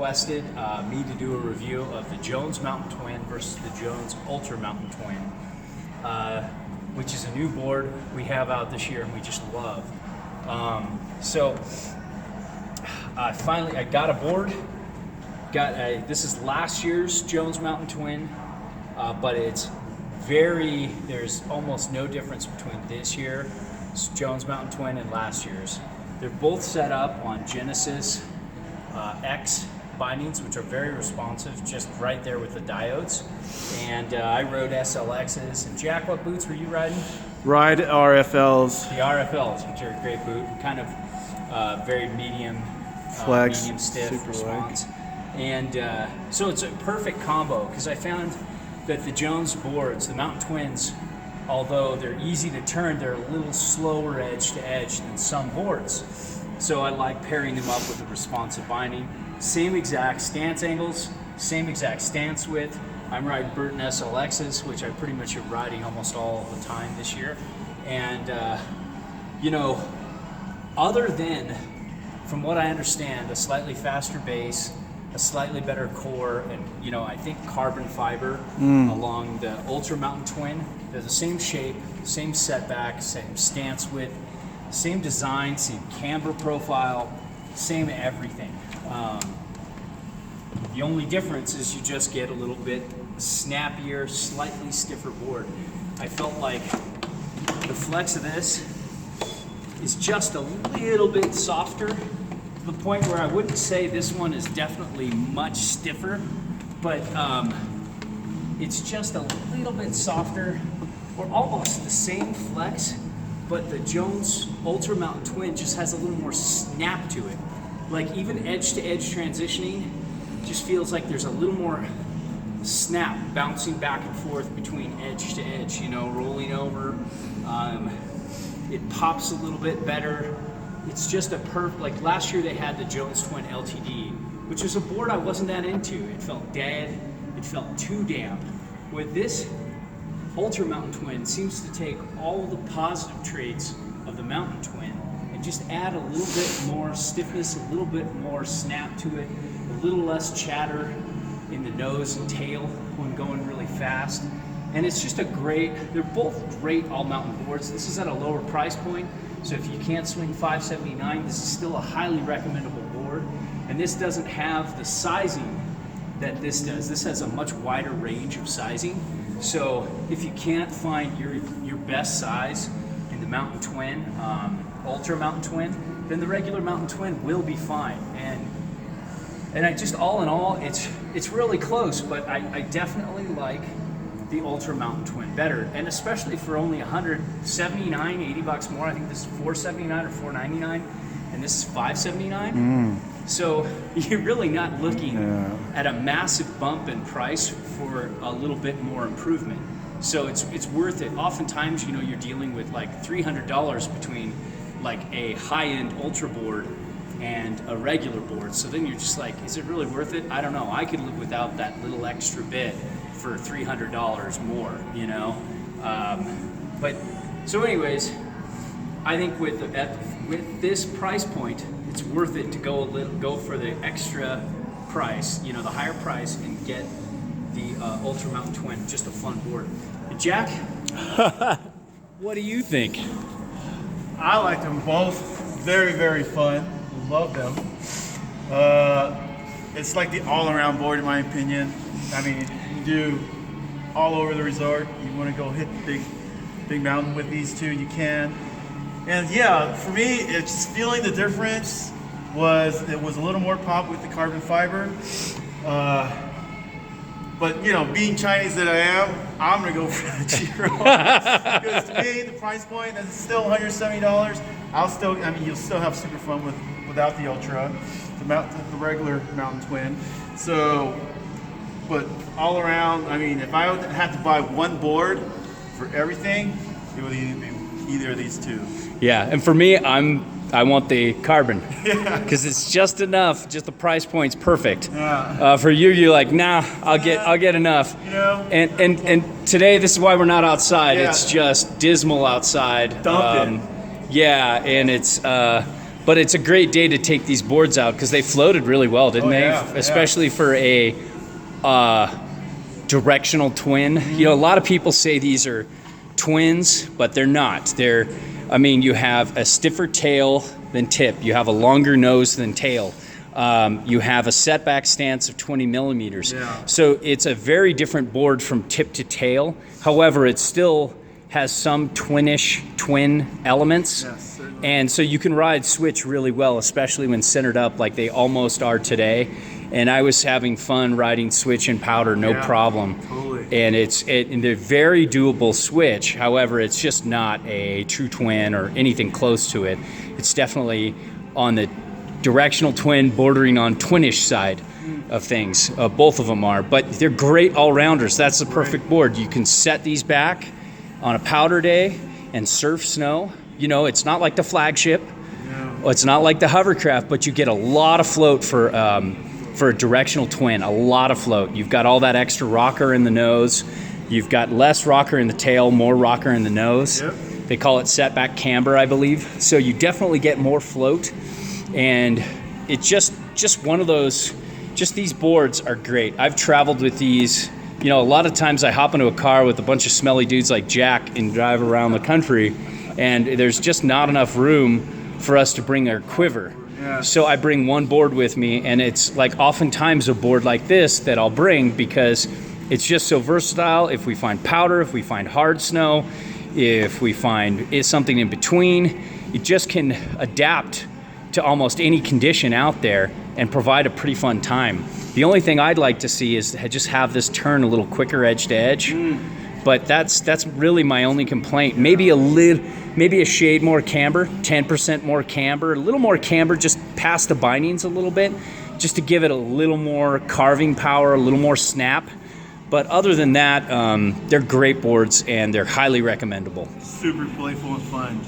requested me to do a review of the Jones Mountain Twin versus the Jones Ultra Mountain Twin, which is a new board we have out this year and we just love. So I got a board. This is last year's Jones Mountain Twin, but there's almost no difference between this year's Jones Mountain Twin and last year's. They're both set up on Genesis X bindings, which are very responsive, just right there with the diodes. And I rode SLXs. And Jack, what boots were you riding? Ride RFLs. The RFLs, which are a great boot, kind of very medium, flex, medium stiff super response. Light. And so it's a perfect combo because I found that the Jones boards, the Mountain Twins, although they're easy to turn, they're a little slower edge to edge than some boards. So I like pairing them up with a responsive binding. Same exact stance angles, same exact stance width. I'm riding Burton SLXs, which I pretty much am riding almost all the time this year. And, other than, from what I understand, a slightly faster base, a slightly better core, and I think carbon fiber along the Ultra Mountain Twin. They're the same shape, same setback, same stance width, same design, same camber profile, same everything. The only difference is you just get a little bit snappier, slightly stiffer board. I felt like the flex of this is just a little bit softer, to the point where I wouldn't say this one is definitely much stiffer, but it's just a little bit softer, or almost the same flex, but the Jones Ultra Mountain Twin just has a little more snap to it. Like even edge to edge transitioning just feels like there's a little more snap bouncing back and forth between edge to edge, rolling over. It pops a little bit better. It's just like last year they had the Jones Twin LTD, which was a board I wasn't that into. It felt dead, it felt too damp. With this Ultra Mountain Twin seems to take all the positive traits of the Mountain Twin and just add a little bit more stiffness, a little bit more snap to it, a little less chatter in the nose and tail when going really fast. And it's just they're both great all-mountain boards. This is at a lower price point, so if you can't swing $579, this is still a highly recommendable board. And this doesn't have the sizing that this does. This has a much wider range of sizing. So if you can't find your best size in the Mountain Twin, Ultra Mountain Twin, then the regular Mountain Twin will be fine. And I just, all in all, it's really close, but I definitely like the Ultra Mountain Twin better, and especially for only $179, $80 more. I think this is $479 or $499, and this is $579. So you're really not looking at a massive bump in price for a little bit more improvement. So it's worth it. Oftentimes, you're dealing with like $300 between like a high-end Ultra board and a regular board. So then you're just like, is it really worth it? I don't know. I could live without that little extra bit for $300 more, But so anyways, I think with this price point, it's worth it to go for the extra price, the higher price, and get the Ultra Mountain Twin. Just a fun board. And Jack, what do you think? I like them both. Very, very fun. Love them. It's like the all-around board, in my opinion. I mean, you do all over the resort. You want to go hit the big mountain with these two, you can. And yeah, for me, it's just feeling the difference was a little more pop with the carbon fiber. But being Chinese that I am, I'm gonna go for the cheaper one. Because to me, the price point is still $170. You'll still have super fun without the Ultra, the regular Mountain Twin. So, but all around, if I had to buy one board for everything, it would either be either of these two. Yeah, and for me, I want the carbon because it's just enough. Just the price point's perfect. Yeah. For you're like, nah, I'll get enough. And today, this is why we're not outside. Yeah. It's just dismal outside. Dumping. Yeah, and it's But it's a great day to take these boards out because they floated really well, didn't they? Yeah, Especially for a directional twin. You know, a lot of people say these are twins, but they're not. I mean, you have a stiffer tail than tip. You have a longer nose than tail. You have a setback stance of 20 millimeters. Yeah. So it's a very different board from tip to tail. However, it still has some twin elements. Yes, certainly. And so you can ride switch really well, especially when centered up like they almost are today. And I was having fun riding switch and powder, no problem. Totally. And and they're very doable switch. However, it's just not a true twin or anything close to it. It's definitely on the directional twin, bordering on twinish side of things. Both of them are, but they're great all-rounders. That's the perfect board. You can set these back on a powder day and surf snow. You know, it's not like the flagship. Yeah. It's not like the hovercraft, but you get a lot of float for a directional twin, a lot of float. You've got all that extra rocker in the nose. You've got less rocker in the tail, more rocker in the nose. Yep. They call it setback camber, I believe. So you definitely get more float. And it's just one of those, just these boards are great. I've traveled with these, you know, a lot of times I hop into a car with a bunch of smelly dudes like Jack and drive around the country, and there's just not enough room for us to bring our quiver. Yeah. So I bring one board with me, and it's like oftentimes a board like this that I'll bring because it's just so versatile. If we find powder, if we find hard snow, if we find something in between, it just can adapt to almost any condition out there and provide a pretty fun time. The only thing I'd like to see is just have this turn a little quicker edge to edge. But that's really my only complaint. Maybe a shade more camber, 10% more camber, a little more camber just past the bindings a little bit, just to give it a little more carving power, a little more snap. But other than that, they're great boards and they're highly recommendable. Super playful and fun.